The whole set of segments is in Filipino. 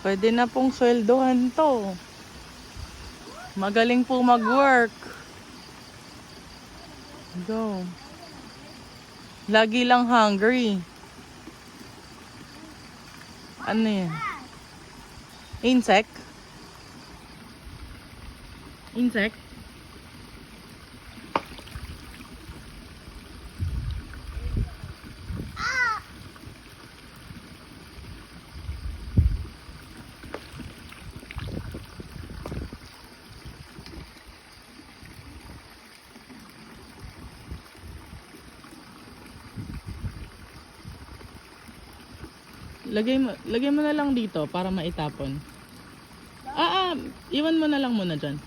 Pwede na pong sweldohan to. Magaling po mag-work. Go. Lagi lang hungry. Ano yan? Insect? Insect? Lagay mo na lang dito para maitapon. Iwan mo na lang muna dyan.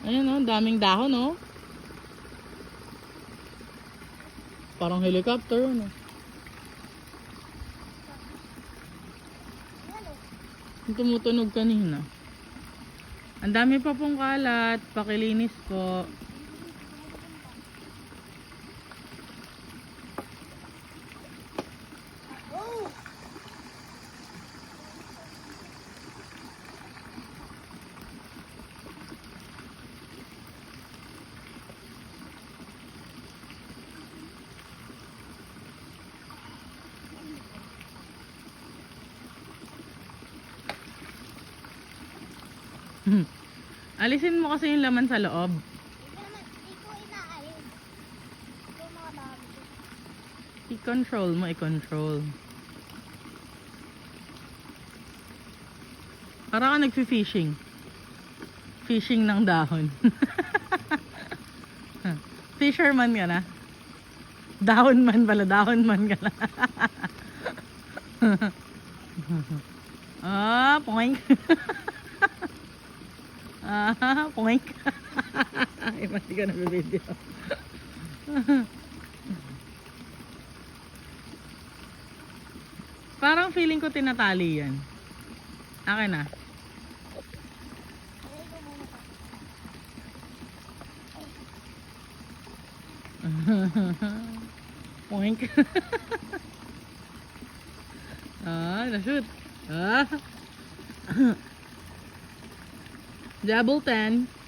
Ayan o, daming dahon o. Parang helicopter ano. Tumutunog kanina. Ang dami pa pong kalat. Pakilinis po. Alisin mo kasi yung laman sa loob. I-control mo, i-control. Para ka nagfi-fishing. Fishing ng dahon. Fisherman ka na. Dahon man pala, dahon man ka na. Poink. Poink. Ay, mati ka na video. Parang feeling ko tinatali yan. Akin na. Poink. Na-shoot. Double 10.